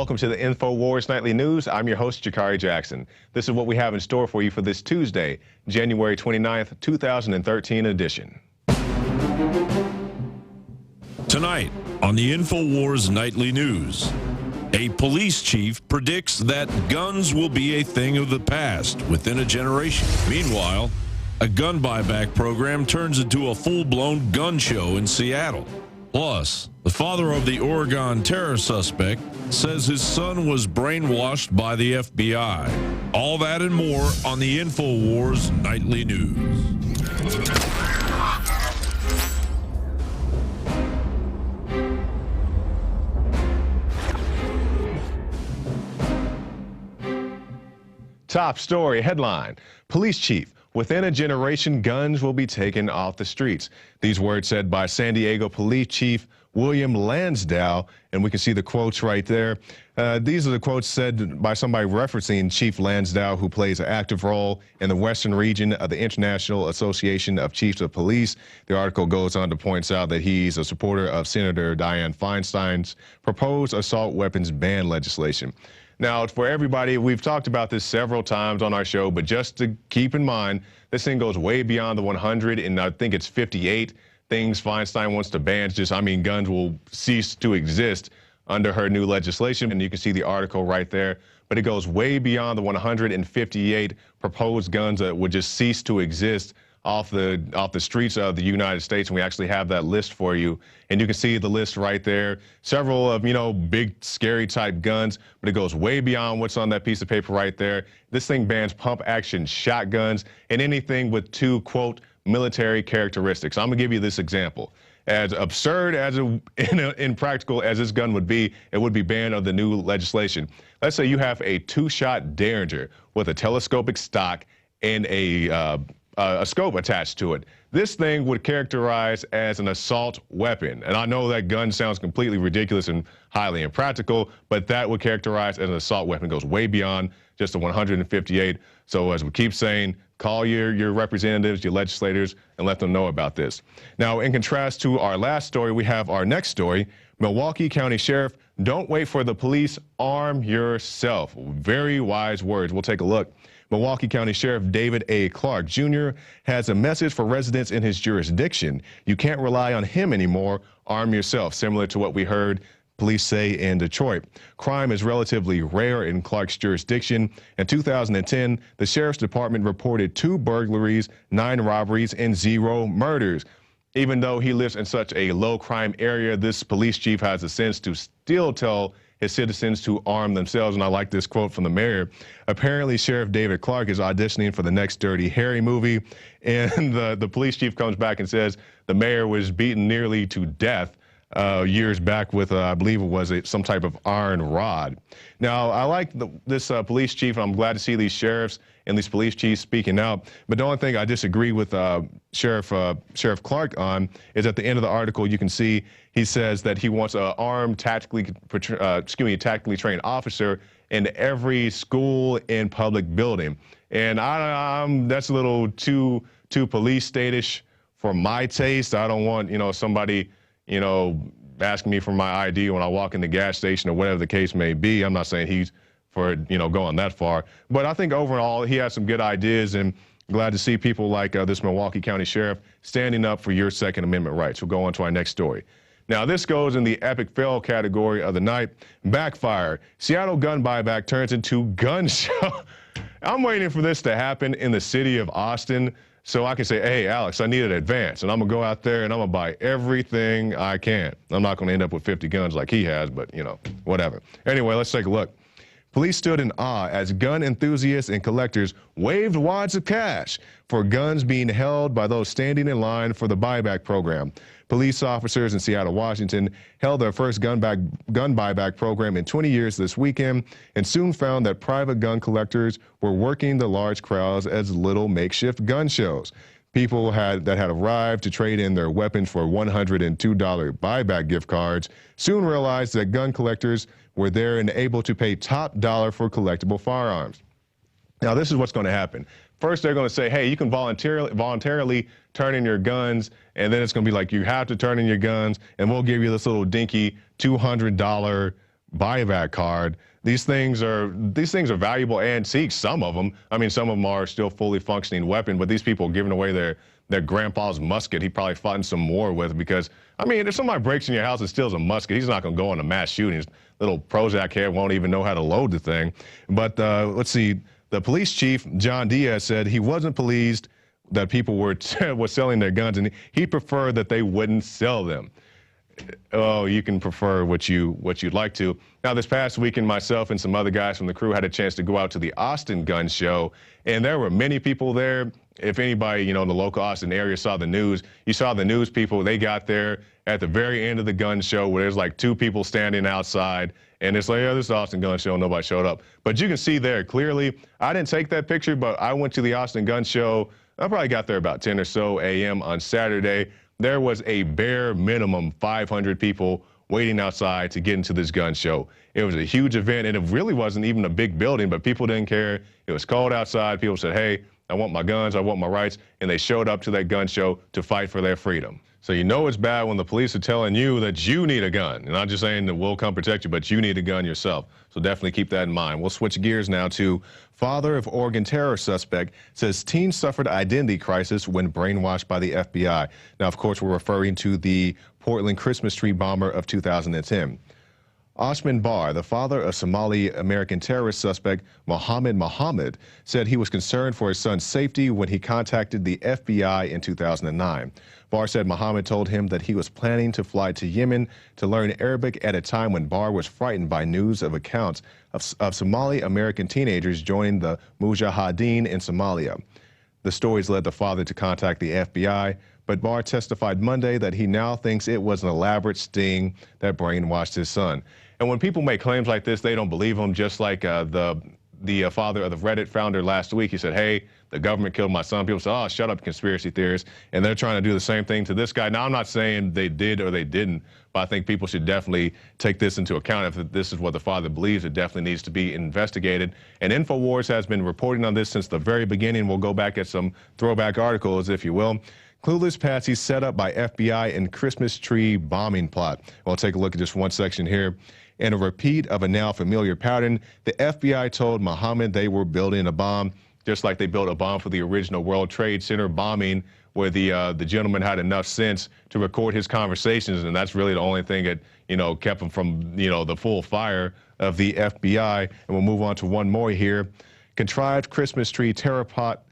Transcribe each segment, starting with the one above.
Welcome to the Infowars Nightly News. I'm your host, Jakari Jackson. This is what we have in store for you for this Tuesday, January 29th, 2013 edition. Tonight on the Infowars Nightly News, a police chief predicts that guns will be a thing of the past within a generation. Meanwhile, a gun buyback program turns into a full-blown gun show in Seattle. Plus, the father of the Oregon terror suspect says his son was brainwashed by the FBI. All that and more on the Infowars Nightly News. Top story headline: Police chief, within a generation, guns will be taken off the streets. These words said by San Diego Police Chief William Lansdowne, and we can see the quotes right there. These are the quotes said by somebody referencing Chief Lansdowne, who plays an active role in the western region of the International Association of Chiefs of Police. The article goes on to point out that he's a supporter of Senator Dianne Feinstein's proposed assault weapons ban legislation. Now, for everybody, we've talked about this several times on our show, but just to keep in mind, this thing goes way beyond the 100, and I think it's 58 things Feinstein wants to ban. Guns will cease to exist under her new legislation, and you can see the article right there. But it goes way beyond the 158 proposed guns that would just cease to exist off the streets of the United States, and we actually have that list for you. And you can see the list right there. Several of, big, scary type guns, but it goes way beyond what's on that piece of paper right there. This thing bans pump-action shotguns and anything with two, quote, military characteristics. I'm gonna give you this example. As absurd as impractical as this gun would be, it would be banned under the new legislation. Let's say you have a two-shot Derringer with a telescopic stock and a scope attached to it. This thing would characterize as an assault weapon. And I know that gun sounds completely ridiculous and highly impractical, but that would characterize as an assault weapon. It goes way beyond just the 158. So as we keep saying, call your representatives, your legislators, and let them know about this. Now, in contrast to our last story, we have our next story. Milwaukee County Sheriff, don't wait for the police, arm yourself. Very wise words. We'll take a look. Milwaukee County Sheriff David A. Clark Jr. has a message for residents in his jurisdiction. You can't rely on him anymore. Arm yourself, similar to what we heard police say in Detroit. Crime is relatively rare in Clark's jurisdiction. In 2010, the Sheriff's Department reported 2 burglaries, 9 robberies, and 0 murders. Even though he lives in such a low crime area, this police chief has a sense to still tell his citizens to arm themselves. And I like this quote from the mayor. Apparently, Sheriff David Clark is auditioning for the next Dirty Harry movie. And the police chief comes back and says the mayor was beaten nearly to death years back with, I believe it was some type of iron rod. Now, I like this police chief, and I'm glad to see these sheriffs and these police chiefs speaking out. But the only thing I disagree with Sheriff Clark on is at the end of the article, you can see he says that he wants an armed, tactically trained officer in every school and public building. And that's a little too police state-ish for my taste. I don't want somebody asking me for my ID when I walk in the gas station or whatever the case may be. I'm not saying he's for going that far, but I think overall he has some good ideas, and glad to see people like this Milwaukee County Sheriff standing up for your Second Amendment rights. We'll go on to our next story. Now, this goes in the epic fail category of the night. Backfire. Seattle gun buyback turns into gun show. I'm waiting for this to happen in the city of Austin so I can say, hey, Alex, I need an advance, and I'm going to go out there and I'm going to buy everything I can. I'm not going to end up with 50 guns like he has, but, whatever. Anyway, let's take a look. Police stood in awe as gun enthusiasts and collectors waved wads of cash for guns being held by those standing in line for the buyback program. Police officers in Seattle, Washington, held their first gun buyback program in 20 years this weekend and soon found that private gun collectors were working the large crowds as little makeshift gun shows. People that had arrived to trade in their weapons for $102 buyback gift cards soon realized that gun collectors were there and able to pay top dollar for collectible firearms. Now, this is what's going to happen. First, they're going to say, hey, you can voluntarily turn in your guns, and then it's going to be like, you have to turn in your guns, and we'll give you this little dinky $200 buyback card. These things are valuable antiques. Some of them. I mean, some of them are still fully functioning weapon, but these people are giving away their grandpa's musket he probably fought in some war with, because, I mean, if somebody breaks in your house and steals a musket, he's not going to go on a mass shooting. His little Prozac head won't even know how to load the thing. But let's see. The police chief, John Diaz, said he wasn't pleased that people were selling their guns, and he preferred that they wouldn't sell them. Oh, you can prefer what you'd like to. Now, this past weekend, myself and some other guys from the crew had a chance to go out to the Austin Gun Show, and there were many people there. If anybody, in the local Austin area saw the news, you saw the news people. They got there at the very end of the gun show where there's like 2 people standing outside, and it's like, yeah, this is Austin Gun Show, nobody showed up. But you can see there clearly, I didn't take that picture, but I went to the Austin Gun Show. I probably got there about 10 or so a.m. on Saturday. There was a bare minimum 500 people waiting outside to get into this gun show. It was a huge event, and it really wasn't even a big building, but people didn't care. It was cold outside. People said, hey, I want my guns, I want my rights, and they showed up to that gun show to fight for their freedom. So you know it's bad when the police are telling you that you need a gun. And not just saying that we'll come protect you, but you need a gun yourself. So definitely keep that in mind. We'll switch gears now to father of Oregon terror suspect says teen suffered identity crisis when brainwashed by the FBI. Now, of course, we're referring to the Portland Christmas tree bomber of 2010. Ashman Bar, the father of Somali-American terrorist suspect Mohammed Mohammed, said he was concerned for his son's safety when he contacted the FBI in 2009. Bar said Mohammed told him that he was planning to fly to Yemen to learn Arabic at a time when Bar was frightened by news of accounts of Somali-American teenagers joining the Mujahideen in Somalia. The stories led the father to contact the FBI, but Barr testified Monday that he now thinks it was an elaborate sting that brainwashed his son. And when people make claims like this, they don't believe them, just like the father of the Reddit founder last week. He said, hey, the government killed my son. People say, oh, shut up, conspiracy theorists. And they're trying to do the same thing to this guy. Now, I'm not saying they did or they didn't, but I think people should definitely take this into account. If this is what the father believes, it definitely needs to be investigated. And Infowars has been reporting on this since the very beginning. We'll go back at some throwback articles, if you will. Clueless patsy set up by FBI in Christmas tree bombing plot. We'll take a look at just one section here. In a repeat of a now familiar pattern, the FBI told Mohammed they were building a bomb, just like they built a bomb for the original World Trade Center bombing, where the gentleman had enough sense to record his conversations, and that's really the only thing that kept him from the full fire of the FBI. And we'll move on to one more here. Contrived Christmas tree terror plot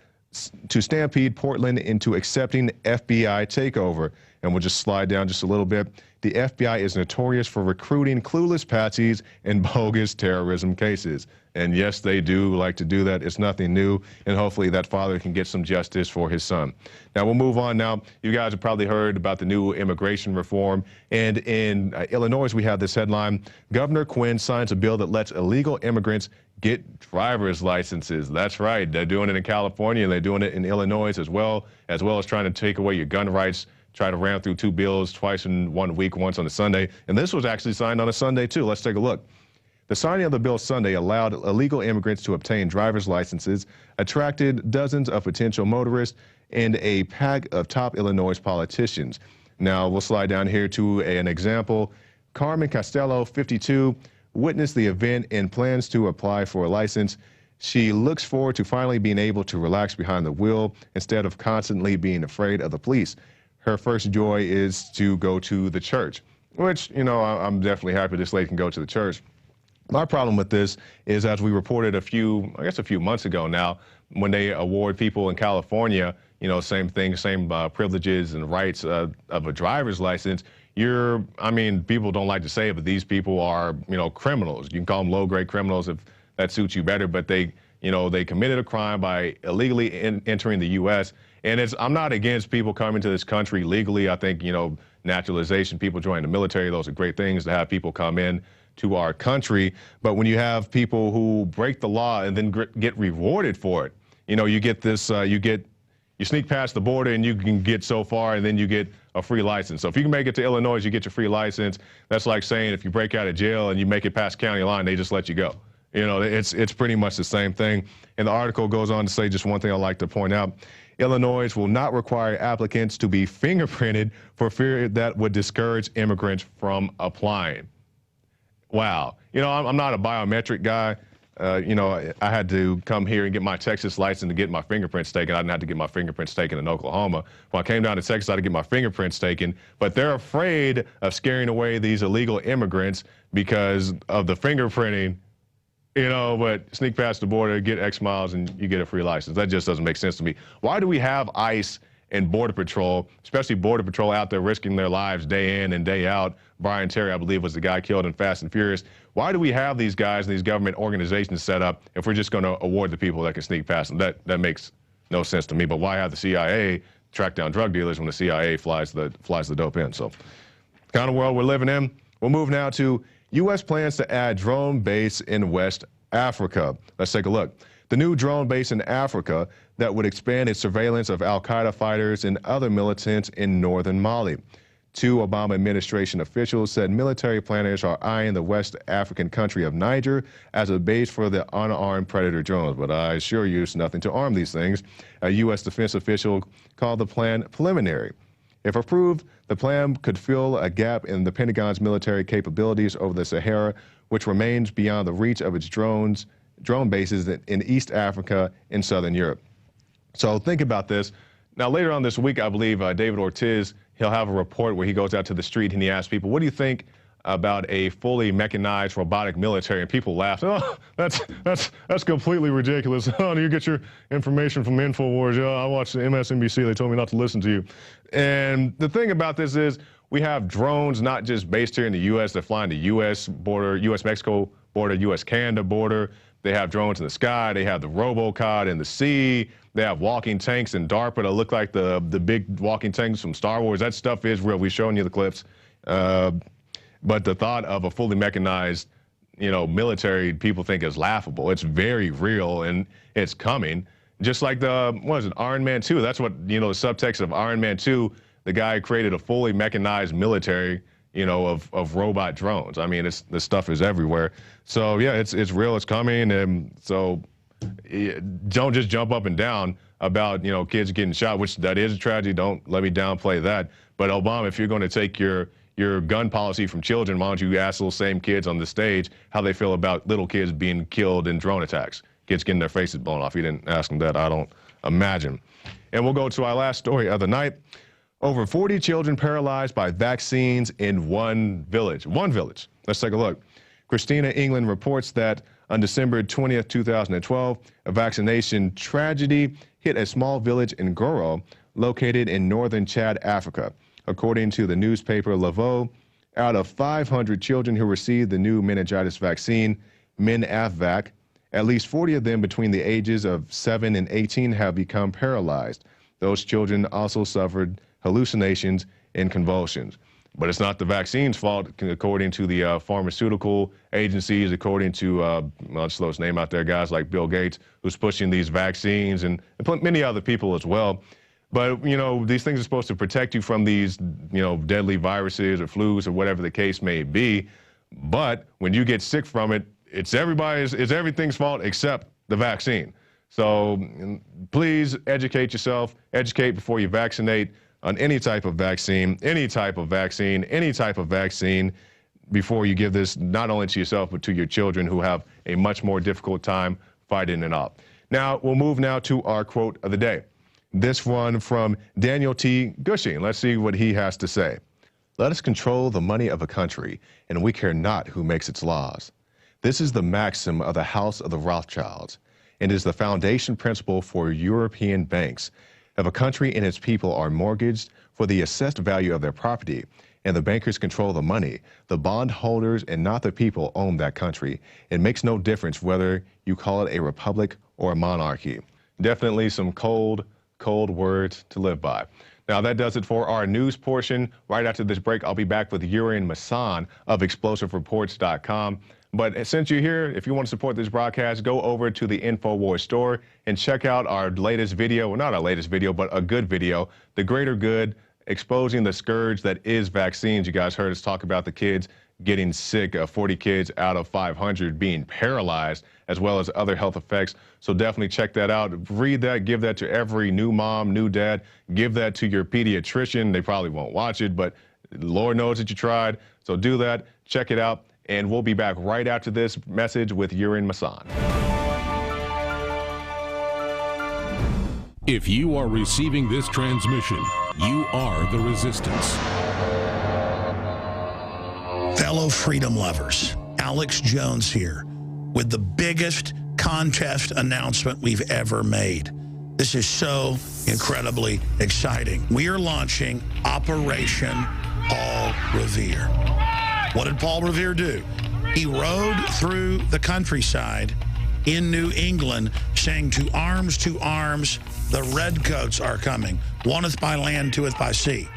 to stampede Portland into accepting FBI takeover. And we'll just slide down just a little bit. The FBI is notorious for recruiting clueless patsies in bogus terrorism cases. And yes, they do like to do that. It's nothing new. And hopefully that father can get some justice for his son. Now, we'll move on now. You guys have probably heard about the new immigration reform. And in Illinois, we have this headline: Governor Quinn signs a bill that lets illegal immigrants get driver's licenses. That's right. They're doing it in California, and they're doing it in Illinois as well as trying to take away your gun rights. Try to ram through 2 bills twice in 1 week, once on a Sunday. And this was actually signed on a Sunday, too. Let's take a look. The signing of the bill Sunday allowed illegal immigrants to obtain driver's licenses, attracted dozens of potential motorists, and a pack of top Illinois politicians. Now, we'll slide down here to an example. Carmen Costello, 52, witnessed the event and plans to apply for a license. She looks forward to finally being able to relax behind the wheel instead of constantly being afraid of the police. Her first joy is to go to the church, which, I'm definitely happy this lady can go to the church. My problem with this is, as we reported a few months ago now, when they award people in California, same thing, same privileges and rights of a driver's license. People don't like to say it, but these people are, criminals. You can call them low-grade criminals if that suits you better, but they committed a crime by illegally entering the U.S. And I'm not against people coming to this country legally. I think, naturalization, people joining the military, those are great things to have people come in to our country. But when you have people who break the law and then get rewarded for it, you get this, you sneak past the border and you can get so far and then you get a free license. So if you can make it to Illinois, you get your free license. That's like saying if you break out of jail and you make it past county line, they just let you go. It's pretty much the same thing. And the article goes on to say just one thing I'd like to point out. Illinois will not require applicants to be fingerprinted for fear that would discourage immigrants from applying. Wow. I'm not a biometric guy. I had to come here and get my Texas license to get my fingerprints taken. I didn't have to get my fingerprints taken in Oklahoma. When I came down to Texas, I had to get my fingerprints taken. But they're afraid of scaring away these illegal immigrants because of the fingerprinting, but sneak past the border, get X miles, and you get a free license. That just doesn't make sense to me. Why do we have ICE and Border Patrol, especially Border Patrol, out there risking their lives day in and day out? Brian Terry, I believe, was the guy killed in Fast and Furious. Why do we have these guys and these government organizations set up if we're just going to award the people that can sneak past them? That makes no sense to me. But why have the CIA track down drug dealers when the CIA flies the dope in? So, kind of world we're living in. We'll move now to U.S. plans to add drone base in West Africa. Let's take a look. The new drone base in Africa that would expand its surveillance of al-Qaeda fighters and other militants in northern Mali. Two Obama administration officials said military planners are eyeing the West African country of Niger as a base for the unarmed Predator drones. But I assure you, it's nothing to arm these things. A U.S. defense official called the plan preliminary. If approved, the plan could fill a gap in the Pentagon's military capabilities over the Sahara, which remains beyond the reach of its drone bases in East Africa and Southern Europe. So think about this. Now, later on this week, I believe David Ortiz, he'll have a report where he goes out to the street and he asks people, what do you think about a fully mechanized robotic military? And people laugh. Oh, that's completely ridiculous. Oh, do you get your information from Infowars? Yeah, I watch the MSNBC. They told me not to listen to you. And the thing about this is we have drones not just based here in the U.S. They're flying the U.S. border, U.S.-Mexico border, U.S.-Canada border. They have drones in the sky. They have the robocod in the sea. They have walking tanks in DARPA that look like the big walking tanks from Star Wars. That stuff is real. We've shown you the clips. But the thought of a fully mechanized, military, people think is laughable. It's very real, and it's coming. Just like Iron Man 2? That's what, the subtext of Iron Man 2, the guy created a fully mechanized military, of robot drones. I mean, this stuff is everywhere. So, yeah, it's real, it's coming, and so don't just jump up and down about, kids getting shot, which that is a tragedy. Don't let me downplay that. But Obama, if you're going to take your gun policy from children, why don't you ask those same kids on the stage how they feel about little kids being killed in drone attacks, kids getting their faces blown off? You didn't ask them that, I don't imagine. And we'll go to our last story of the night. Over 40 children paralyzed by vaccines in one village. One village. Let's take a look. Christina England reports that on December 20th, 2012, a vaccination tragedy hit a small village in Goro, located in northern Chad, Africa. According to the newspaper Laveau, out of 500 children who received the new meningitis vaccine, MenAvvac, at least 40 of them between the ages of 7 and 18 have become paralyzed. Those children also suffered hallucinations and convulsions. But it's not the vaccine's fault, according to the pharmaceutical agencies, according to, I'll just throw his name out there, guys like Bill Gates, who's pushing these vaccines, and many other people as well. But, these things are supposed to protect you from these, deadly viruses or flus or whatever the case may be. But when you get sick from it, it's everything's fault except the vaccine. So please educate yourself, educate before you vaccinate on any type of vaccine, before you give this not only to yourself, but to your children who have a much more difficult time fighting it off. Now, we'll move now to our quote of the day. This one from Daniel T. Gushing. Let's see what he has to say. Let us control the money of a country, and we care not who makes its laws. This is the maxim of the House of the Rothschilds, and is the foundation principle for European banks. If a country and its people are mortgaged for the assessed value of their property, and the bankers control the money, the bondholders and not the people own that country. It makes no difference whether you call it a republic or a monarchy. Definitely some cold words to live by. Now, that does it for our news portion. Right after this break, I'll be back with Urian Masson of ExplosiveReports.com. But since you're here, if you want to support this broadcast, go over to the Infowars store and check out our latest video. Well, not our latest video, but a good video, The Greater Good, exposing the scourge that is vaccines. You guys heard us talk about the kids getting sick, 40 kids out of 500 being paralyzed, as well as other health effects. So definitely check that out. Read that, give that to every new mom, new dad. Give that to your pediatrician. They probably won't watch it, but Lord knows that you tried. So do that, check it out. and we'll be back right after this message with Yurin Masan. If you are receiving this transmission, you are the resistance. Fellow freedom lovers, Alex Jones here with the biggest contest announcement we've ever made. This is so incredibly exciting. We are launching Operation Paul Revere. What did Paul Revere do? He rode through the countryside in New England saying, to arms, the redcoats are coming. Oneth by land, twoeth by sea.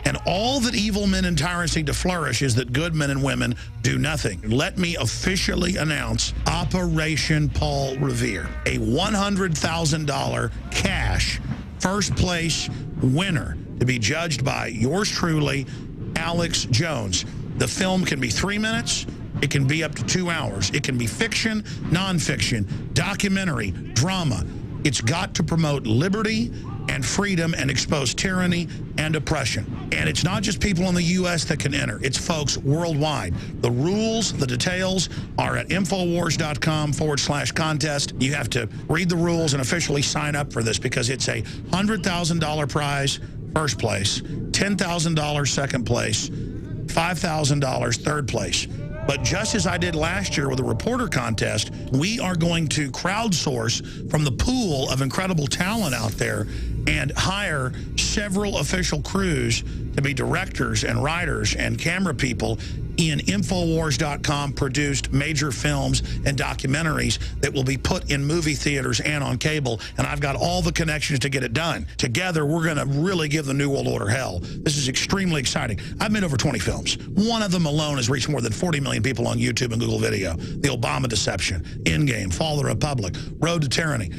And all that evil men and tyrants need to flourish is that good men and women do nothing. Let me officially announce Operation Paul Revere, a $100,000 cash first place winner to be judged by yours truly, Alex Jones. The film can be 3 minutes. It can be up to 2 hours. It can be fiction, nonfiction, documentary, drama. It's got to promote liberty and freedom and expose tyranny and oppression. And it's not just people in the U.S. that can enter. It's folks worldwide. The rules, the details are at Infowars.com/contest. You have to read the rules and officially sign up for this because it's a $100,000 prize, first place, $10,000 second place, $5,000 third place. But just as I did last year with the reporter contest, we are going to crowdsource from the pool of incredible talent out there and hire several official crews to be directors and writers and camera people in Infowars.com produced major films and documentaries that will be put in movie theaters and on cable. And I've got all the connections to get it done. Together, we're going to really give the New World Order hell. This is extremely exciting. I've made over 20 films. One of them alone has reached more than 40 million people on YouTube and Google Video. The Obama Deception, Endgame, Fall of the Republic, Road to Tyranny.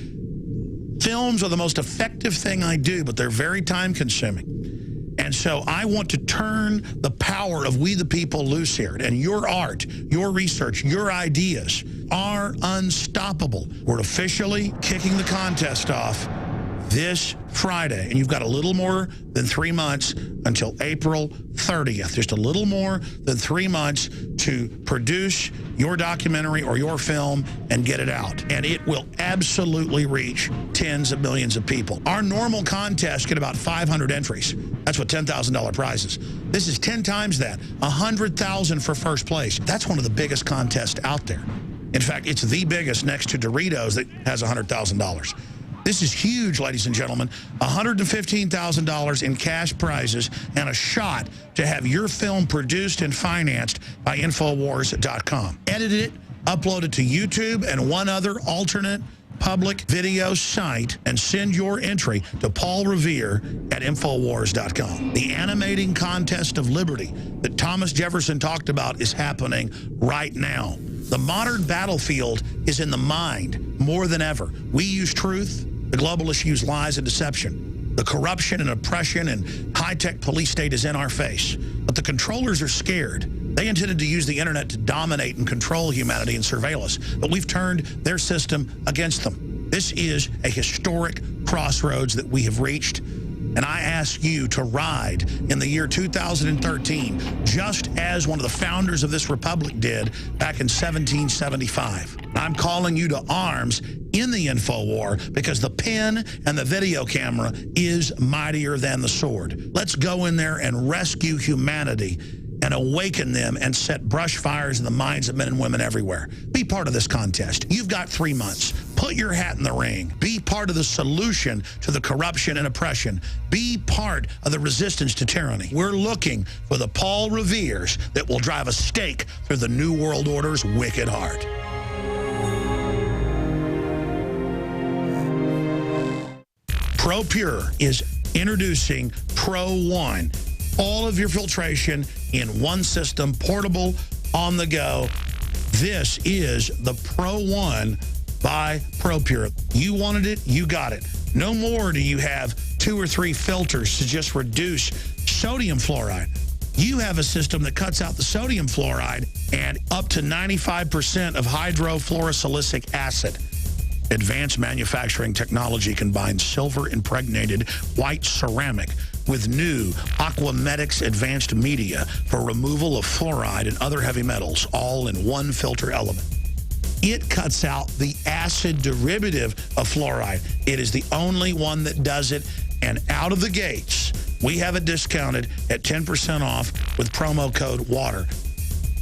Films are the most effective thing I do, but they're very time-consuming. And so I want to turn the power of we the people loose here. And your art, your research, your ideas are unstoppable. We're officially kicking the contest off this Friday. And you've got a little more than 3 months until April 30th. Just a little more than 3 months to produce your documentary or your film and get it out. And it will absolutely reach tens of millions of people. Our normal contests get about 500 entries. That's what $10,000 prizes. This is 10 times that. $100,000 for first place. That's one of the biggest contests out there. In fact, it's the biggest next to Doritos that has $100,000. This is huge, ladies and gentlemen. $115,000 in cash prizes and a shot to have your film produced and financed by Infowars.com. Edit it, upload it to YouTube and one other alternate public video site, and send your entry to Paul Revere at Infowars.com. The animating contest of liberty that Thomas Jefferson talked about is happening right now. The modern battlefield is in the mind more than ever. We use truth. The globalists use lies and deception. The corruption and oppression and high-tech police state is in our face. But the controllers are scared. They intended to use the internet to dominate and control humanity and surveil us. But we've turned their system against them. This is a historic crossroads that we have reached. And I ask you to ride in the year 2013, just as one of the founders of this republic did back in 1775. I'm calling you to arms in the InfoWar because the pen and the video camera is mightier than the sword. Let's go in there and rescue humanity and awaken them and set brush fires in the minds of men and women everywhere. Be part of this contest. You've got 3 months. Put your hat in the ring. Be part of the solution to the corruption and oppression. Be part of the resistance to tyranny. We're looking for the Paul Reveres that will drive a stake through the New World Order's wicked heart. ProPure is introducing Pro One. All of your filtration in one system, portable, on the go. This is the Pro One by ProPure. You wanted it, you got it. No more do you have 2 or 3 filters to just reduce sodium fluoride. You have a system that cuts out the sodium fluoride and up to 95% of hydrofluorosilicic acid. Advanced manufacturing technology combines silver-impregnated white ceramic with new Aquamedics advanced media for removal of fluoride and other heavy metals, all in one filter element. It cuts out the acid derivative of fluoride. It is the only one that does it, and out of the gates, we have it discounted at 10% off with promo code WATER.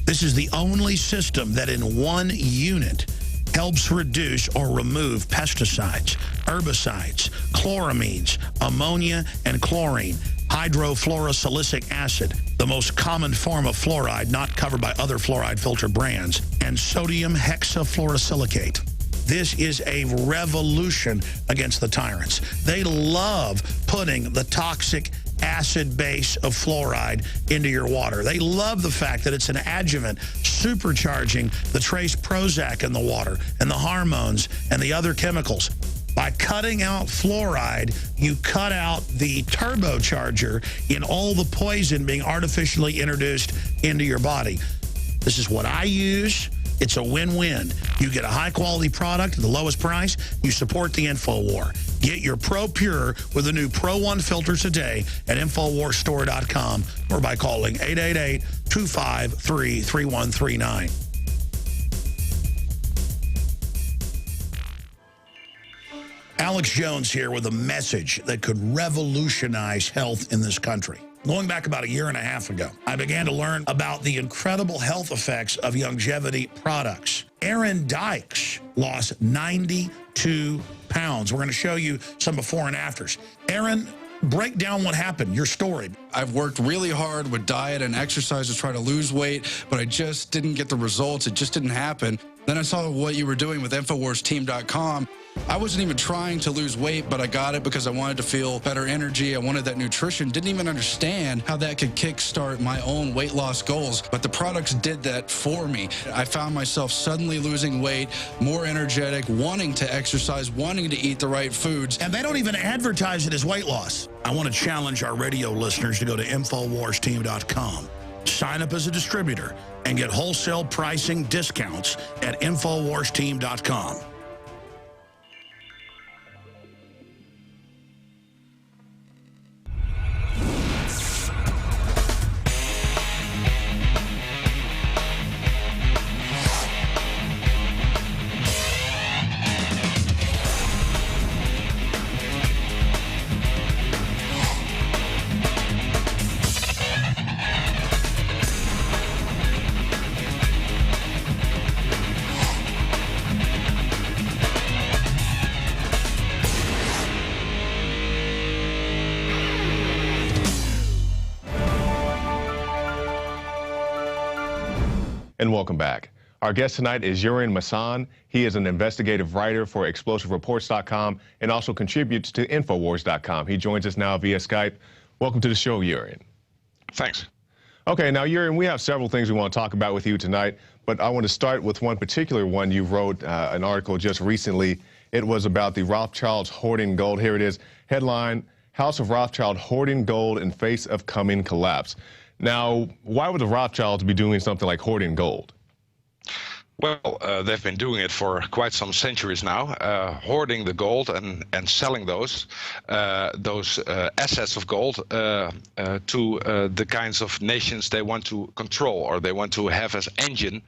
This is the only system that in one unit helps reduce or remove pesticides, herbicides, chloramines, ammonia, and chlorine, hydrofluorosilicic acid, the most common form of fluoride not covered by other fluoride filter brands, and sodium hexafluorosilicate. This is a revolution against the tyrants. They love putting the toxic acid base of fluoride into your water. They love the fact that it's an adjuvant supercharging the trace Prozac in the water and the hormones and the other chemicals. By cutting out fluoride, you cut out the turbocharger in all the poison being artificially introduced into your body. This is what I use. It's a win-win. You get a high-quality product at the lowest price. You support the InfoWar. Get your Pro Pure with the new Pro 1 filter today at InfoWarsStore.com or by calling 888-253-3139. Alex Jones here with a message that could revolutionize health in this country. Going back about a year and a half ago, I began to learn about the incredible health effects of longevity products. Aaron Dykes lost 92 pounds. We're going to show you some before and afters. Aaron, break down what happened, your story. I've worked really hard with diet and exercise to try to lose weight, but I just didn't get the results. It just didn't happen. Then I saw what you were doing with InfoWarsTeam.com. I wasn't even trying to lose weight, but I got it because I wanted to feel better energy. I wanted that nutrition. Didn't even understand how that could kickstart my own weight loss goals, but the products did that for me. I found myself suddenly losing weight, more energetic, wanting to exercise, wanting to eat the right foods. And they don't even advertise it as weight loss. I want to challenge our radio listeners to go to InfoWarsTeam.com. Sign up as a distributor and get wholesale pricing discounts at InfoWarsTeam.com. And welcome back. Our guest tonight is Urian Masson. He is an investigative writer for ExplosiveReports.com and also contributes to Infowars.com. He joins us now via Skype. Welcome to the show, Urian. Thanks. Okay, now, Urian, we have several things we want to talk about with you tonight, but I want to start with one particular one. You wrote an article just recently. It was about the Rothschilds hoarding gold. Here it is. Headline, House of Rothschild hoarding gold in face of coming collapse. Now, why would the Rothschilds be doing something like hoarding gold? Well, they've been doing it for quite some centuries now, hoarding the gold and selling those assets of gold to the kinds of nations they want to control or they want to have as engine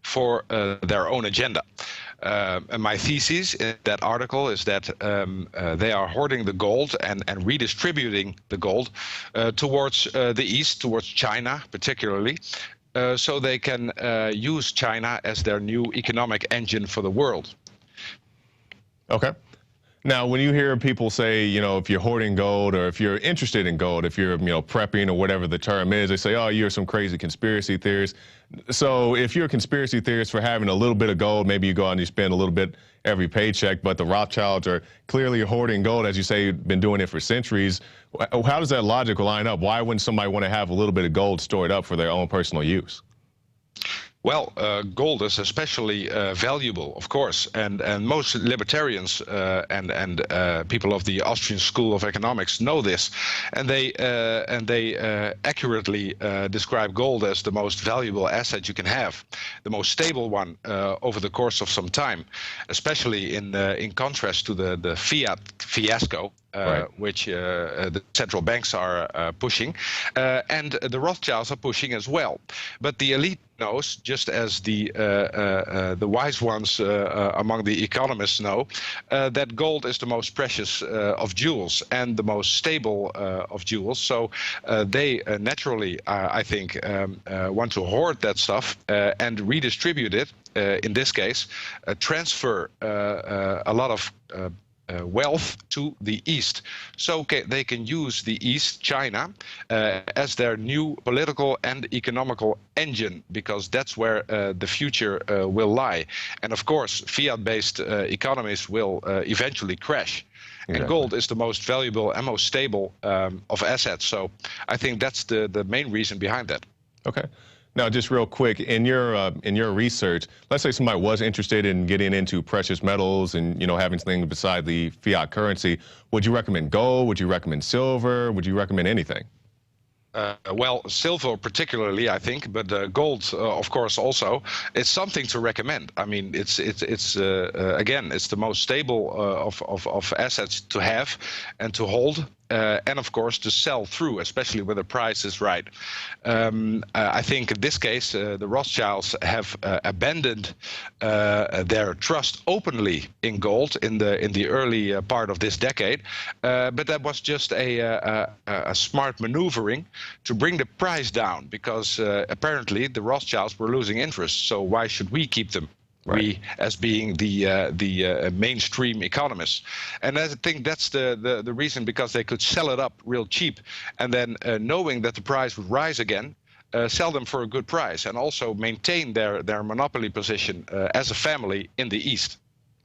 for their own agenda. And my thesis in that article is that they are hoarding the gold and redistributing the gold towards the East, towards China particularly, so they can use China as their new economic engine for the world. Okay. Now, when you hear people say, you know, if you're hoarding gold or if you're interested in gold, if you're, you know, prepping or whatever the term is, they say, oh, you're some crazy conspiracy theorist. So if you're a conspiracy theorist for having a little bit of gold, maybe you go out and you spend a little bit every paycheck, but the Rothschilds are clearly hoarding gold, as you say, been doing it for centuries. How does that logic line up? Why wouldn't somebody want to have a little bit of gold stored up for their own personal use? Well, gold is especially valuable, of course, and most libertarians and people of the Austrian School of Economics know this, and they accurately describe gold as the most valuable asset you can have, the most stable one over the course of some time, especially in contrast to the fiat fiasco. Right. Which the central banks are pushing, and the Rothschilds are pushing as well. But the elite knows, just as the wise ones among the economists know, that gold is the most precious of jewels and the most stable of jewels. So they naturally, I think, want to hoard that stuff and redistribute it. In this case, transfer a lot of wealth to the East. So they can use the East, China, as their new political and economical engine, because that's where the future will lie. And of course, fiat-based economies will eventually crash. Exactly. And gold is the most valuable and most stable of assets. So I think that's the main reason behind that. Okay. Now, just real quick, in your research, let's say somebody was interested in getting into precious metals and, you know, having something beside the fiat currency. Would you recommend gold? Would you recommend silver? Would you recommend anything? Well, silver particularly, I think, but gold, of course, also. It's something to recommend. I mean, it's again, it's the most stable of assets to have and to hold. And of course to sell through, especially when the price is right. I think in this case, the Rothschilds have abandoned their trust openly in gold in the early part of this decade, but that was just a smart maneuvering to bring the price down, because apparently the Rothschilds were losing interest. So why should we keep them? Right. We, as being the mainstream economists, and I think that's the reason, because they could sell it up real cheap, and then knowing that the price would rise again, sell them for a good price, and also maintain their monopoly position as a family in the East.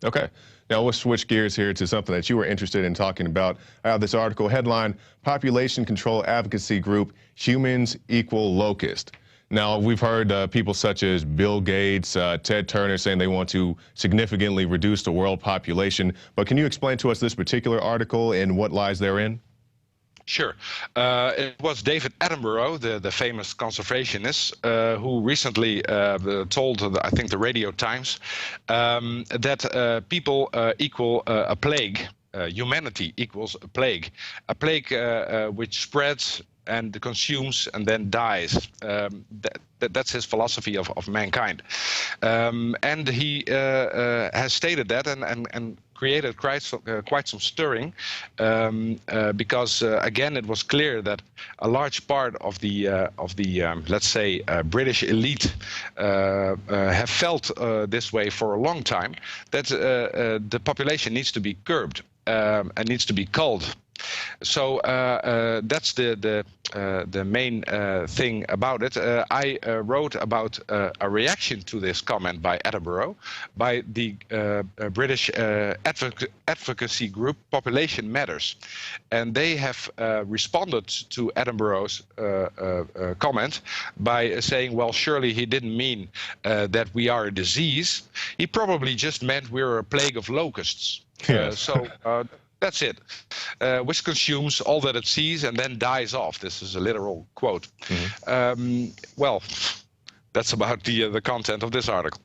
Okay. Now we'll switch gears here to something that you were interested in talking about. This article headline: Population Control Advocacy Group Humans Equal Locust. Now, we've heard people such as Bill Gates, Ted Turner saying they want to significantly reduce the world population. But can you explain to us this particular article and what lies therein? Sure. It was David Attenborough, the famous conservationist, who recently told, I think, the Radio Times, that people equal a plague. Humanity equals a plague which spreads and consumes and then dies. That's his philosophy of mankind. And he has stated that and created quite some stirring, because again, it was clear that a large part of the let's say British elite have felt this way for a long time, that the population needs to be curbed and needs to be culled. So that's the main thing about it. I wrote about a reaction to this comment by Attenborough, by the British advocacy group Population Matters, and they have responded to Attenborough's comment by saying, well, surely he didn't mean that we are a disease. He probably just meant we're a plague of locusts. Yes. That's it, which consumes all that it sees and then dies off. This is a literal quote. Mm-hmm. Well, that's about the content of this article.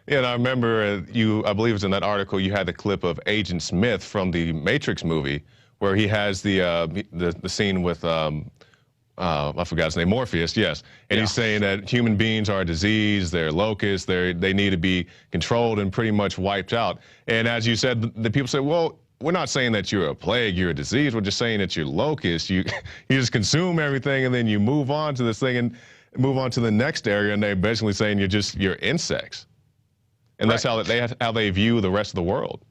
Yeah, and I remember I believe it was in that article, you had the clip of Agent Smith from the Matrix movie, where he has the scene with I forgot his name, Morpheus, yes. And he's saying that human beings are a disease, they're locusts, they need to be controlled and pretty much wiped out. And as you said, the people say, well, we're not saying that you're a plague, you're a disease. We're just saying that you're locusts. You just consume everything, and then you move on to this thing and move on to the next area. And they're basically saying you're insects, and right. That's how they view the rest of the world.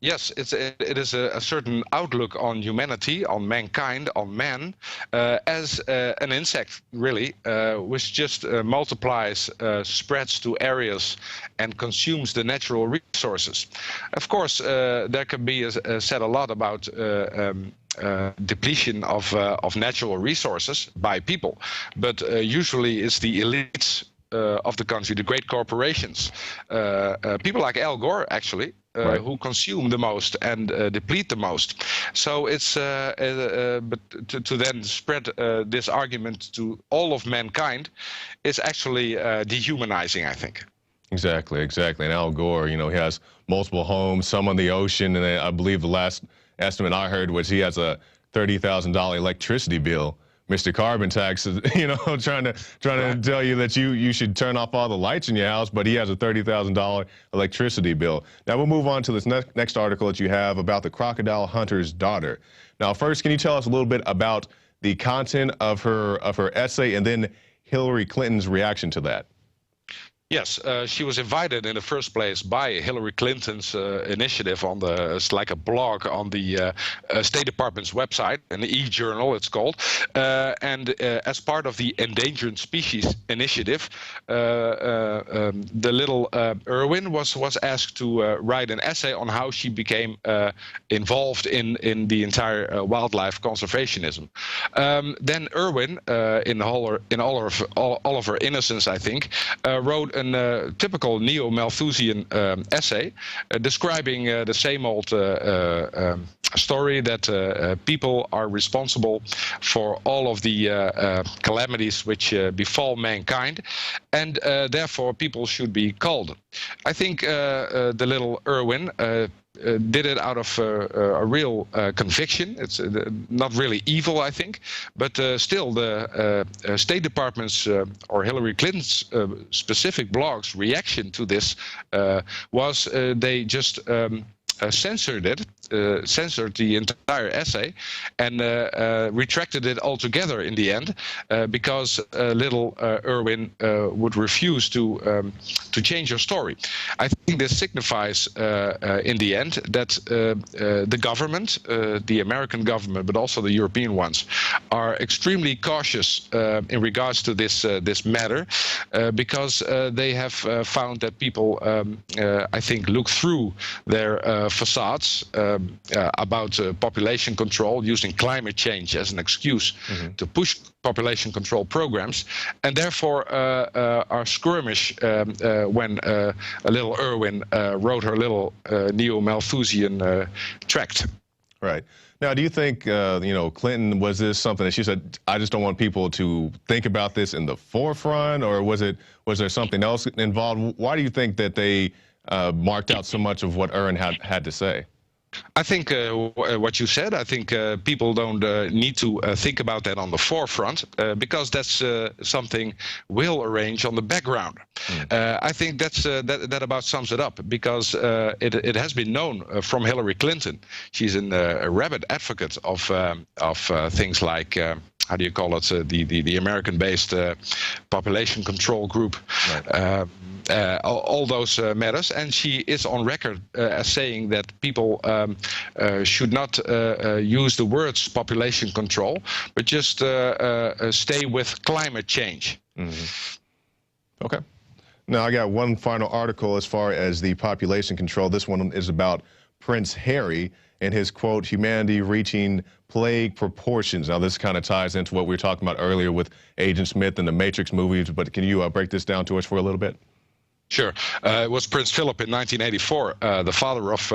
Yes, it is a certain outlook on humanity, on mankind, on man, as an insect, really, which just multiplies, spreads to areas, and consumes the natural resources. Of course, there can be said a lot about depletion of natural resources by people, but usually it's the elites of the country, the great corporations, people like Al Gore, actually, Right. who consume the most and deplete the most. So it's but to then spread this argument to all of mankind is actually dehumanizing, I think. Exactly, exactly. And Al Gore, you know, he has multiple homes, some on the ocean, and I believe the last estimate I heard was he has a $30,000 electricity bill. Mr. Carbon Tax is, you know, trying to tell you that you should turn off all the lights in your house, but he has a $30,000 electricity bill. Now we'll move on to this next article that you have about the crocodile hunter's daughter. Now, first, can you tell us a little bit about the content of her essay and then Hillary Clinton's reaction to that? Yes, she was invited in the first place by Hillary Clinton's initiative on it's like a blog on the State Department's website, an e-journal it's called. And as part of the Endangered Species Initiative, the little Irwin was asked to write an essay on how she became involved in the entire wildlife conservationism. Then Irwin, in all of her innocence, I think, wrote a typical neo-Malthusian essay describing the same old story that people are responsible for all of the calamities which befall mankind, and therefore people should be culled. I think the little Irwin did it out of a real conviction. It's not really evil, I think, but still the State Department's or Hillary Clinton's specific blog's reaction to this was they just censored it, censored the entire essay, and retracted it altogether in the end, because little Irwin would refuse to change her story. I think this signifies, in the end, that the government, the American government, but also the European ones, are extremely cautious in regards to this matter, because they have found that people, I think, look through their facades about population control, using climate change as an excuse to push population control programs, and therefore are skirmish when a little Irwin wrote her little neo-Malthusian tract. Right. Now, do you think, you know, Clinton, was this something that she said, I just don't want people to think about this in the forefront, or was there something else involved? Why do you think that they marked out so much of what Irwin had to say? I think what you said, I think people don't need to think about that on the forefront, because that's something we'll arrange on the background. I think that about sums it up, because it has been known from Hillary Clinton. She's a rabid advocate of things like, how do you call it, the American-based population control group. Right. All those matters, and she is on record as saying that people should not use the words population control, but just stay with climate change. Okay. Now, I got one final article as far as the population control. This one is about Prince Harry and his quote, humanity reaching plague proportions. Now, this kind of ties into what we were talking about earlier with Agent Smith and the Matrix movies, but can you break this down to us for a little bit? Sure. It was Prince Philip in 1984, the father of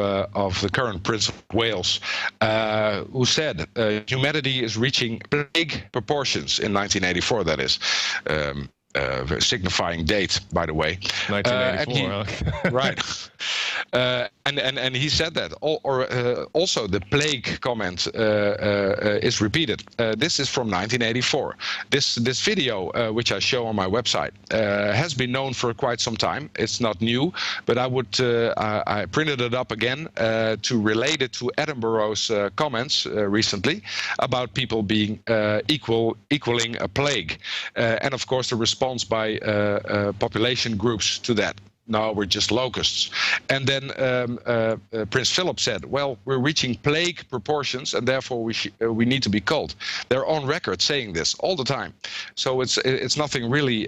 the current Prince of Wales, who said humanity is reaching plague proportions in 1984, that is. Signifying date, by the way. 1984, right. And he said that. Also, the plague comment is repeated. This is from 1984. This video, which I show on my website, has been known for quite some time. It's not new, but I printed it up again to relate it to Edinburgh's comments recently about people being equaling a plague, and of course the response by population groups to that. No, we're just locusts. And then Prince Philip said, well, we're reaching plague proportions, and therefore we need to be culled. They're on record saying this all the time. So it's nothing really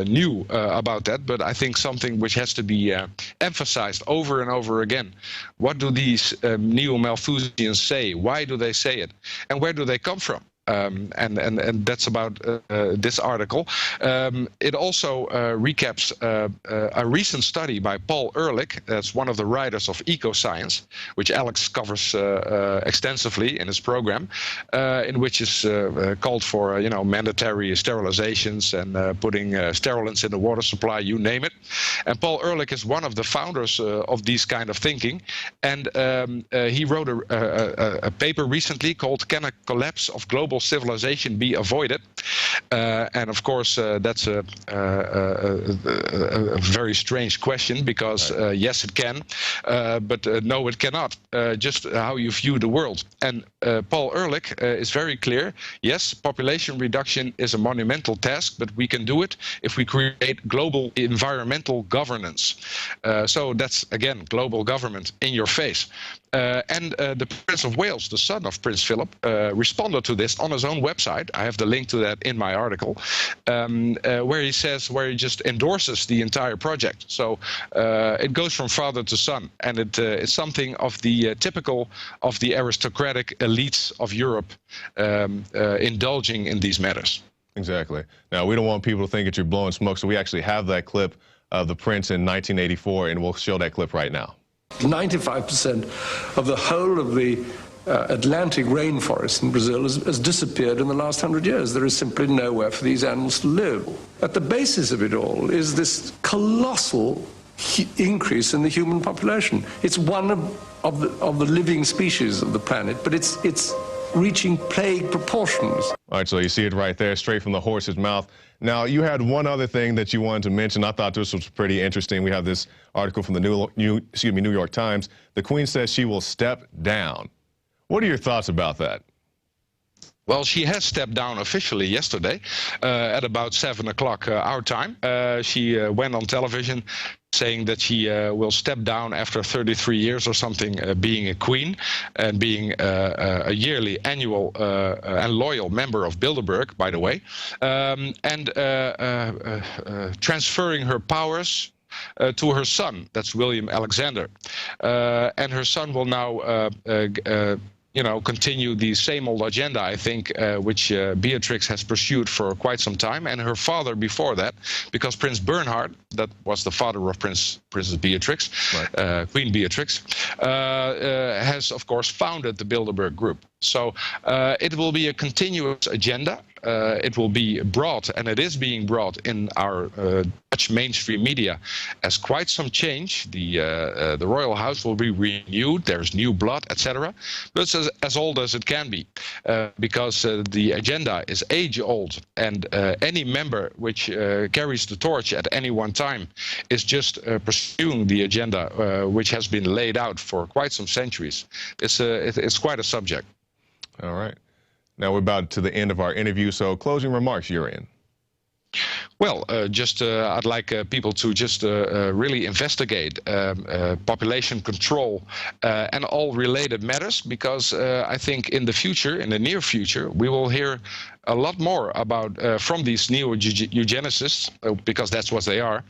new about that, but I think something which has to be emphasized over and over again. What do these neo-Malthusians say? Why do they say it? And where do they come from? And that's about this article. It also recaps a recent study by Paul Ehrlich, that's one of the writers of Ecoscience, which Alex covers extensively in his program, in which is called for mandatory sterilizations and putting sterilants in the water supply, you name it. And Paul Ehrlich is one of the founders of these kind of thinking, and he wrote a paper recently called "Can a Collapse of Global Civilization Be Avoided?" And of course, that's a very strange question, because yes, it can, but no, it cannot. Just how you view the world. And Paul Ehrlich is very clear. Yes, population reduction is a monumental task, but we can do it if we create global environmental governance. So that's, again, global government in your face. And the Prince of Wales, the son of Prince Philip, responded to this on his own website. I have the link to that in my article, where he just endorses the entire project. So it goes from father to son, and it's something of the typical of the aristocratic elites of Europe indulging in these matters. Exactly. Now, we don't want people to think that you're blowing smoke, so we actually have that clip of the prince in 1984, and we'll show that clip right now. 95% of the whole of the Atlantic rainforest in Brazil has disappeared in the last 100 years. There is simply nowhere for these animals to live. At the basis of it all is this colossal increase in the human population. It's one of the living species of the planet, but it's reaching plague proportions. All right, so you see it right there, straight from the horse's mouth. Now, you had one other thing that you wanted to mention. I thought this was pretty interesting. We have this article from the New York Times. The Queen says she will step down. What are your thoughts about that? Well, she has stepped down officially yesterday at about 7 o'clock our time. She went on television saying that she will step down after 33 years or something being a queen and being a yearly, annual and loyal member of Bilderberg, by the way, and transferring her powers to her son, that's William Alexander. And her son will now continue the same old agenda, I think, which Beatrix has pursued for quite some time, and her father before that, because Prince Bernhard, that was the father of Princess Beatrix, right. Queen Beatrix, has, of course, founded the Bilderberg Group. So it will be a continuous agenda. It will be brought, and it is being brought in our Dutch mainstream media as quite some change. The royal house will be renewed. There's new blood, etc. But it's as old as it can be, because the agenda is age-old, and any member which carries the torch at any one time is just pursuing the agenda which has been laid out for quite some centuries. It's quite a subject. All right. Now we're about to the end of our interview, so closing remarks, Urian. Well, I'd like people to just really investigate population control and all related matters, because I think in the near future, we will hear a lot more about from these neo-eugenicists, because that's what they are,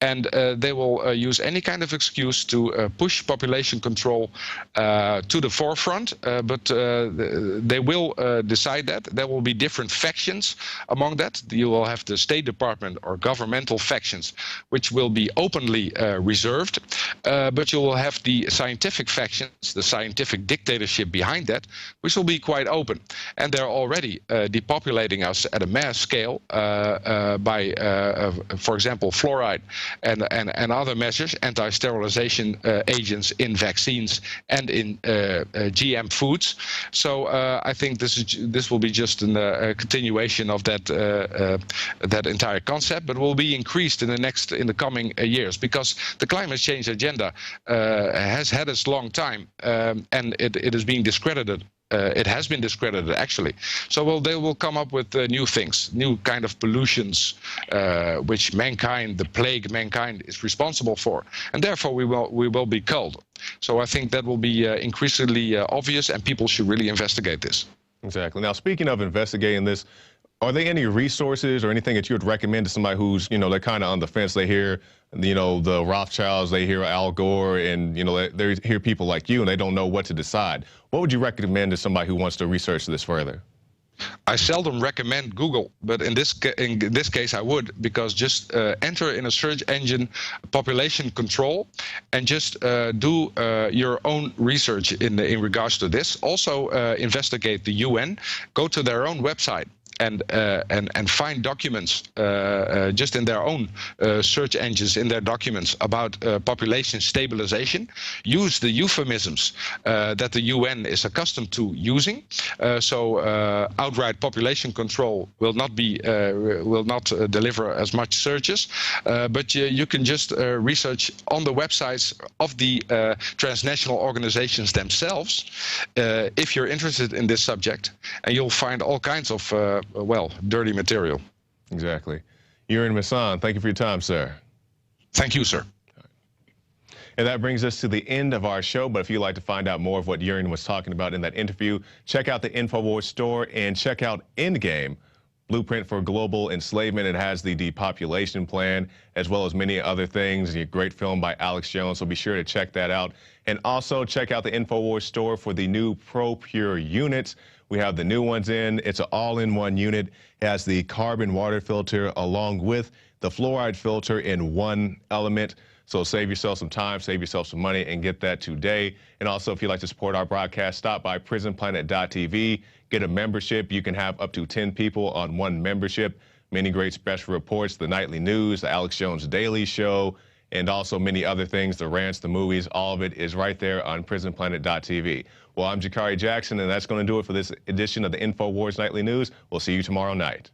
and they will use any kind of excuse to push population control to the forefront, but they will decide that. There will be different factions among that. You will have the State Department or governmental factions, which will be openly reserved, but you will have the scientific factions, the scientific dictatorship behind that, which will be quite open. And they're already depopulating us at a mass scale by, for example, fluoride and other measures, anti-sterilization agents in vaccines and in GM foods. So I think this will be just a continuation of that entire concept, but will be increased in the coming years, because the climate change agenda has had its long time, and it is being discredited. It has been discredited, actually. So they will come up with new things, new kind of pollutions, which the plague mankind is responsible for. And therefore, we will be culled. So I think that will be increasingly obvious, and people should really investigate this. Exactly. Now, speaking of investigating this, are there any resources or anything that you would recommend to somebody who's, they're kind of on the fence? They hear, the Rothschilds, they hear Al Gore, and, they hear people like you, and they don't know what to decide. What would you recommend to somebody who wants to research this further? I seldom recommend Google, but in this case I would, because just enter in a search engine population control and just do your own research in regards to this. Also investigate the UN, go to their own website and find documents just in their own search engines, in their documents about population stabilization. Use the euphemisms that the UN is accustomed to using. So outright population control will not be deliver as much searches, but you can just research on the websites of the transnational organizations themselves if you're interested in this subject, and you'll find all kinds of well, dirty material. Exactly. Yurin Masan, thank you for your time, sir. Thank you, sir. And that brings us to the end of our show. But if you'd like to find out more of what Yurin was talking about in that interview, check out the Infowars store and check out Endgame, Blueprint for Global Enslavement. It has the depopulation plan, as well as many other things. A great film by Alex Jones, so be sure to check that out. And also check out the Infowars store for the new Pro Pure units. We have the new ones in. It's an all-in-one unit. It has the carbon water filter along with the fluoride filter in one element. So save yourself some time, save yourself some money, and get that today. And also, if you'd like to support our broadcast, stop by prisonplanet.tv. Get a membership. You can have up to 10 people on one membership. Many great special reports, the nightly news, the Alex Jones Daily Show, and also many other things, the rants, the movies. All of it is right there on prisonplanet.tv. Well, I'm Jakari Jackson, and that's going to do it for this edition of the Infowars Nightly News. We'll see you tomorrow night.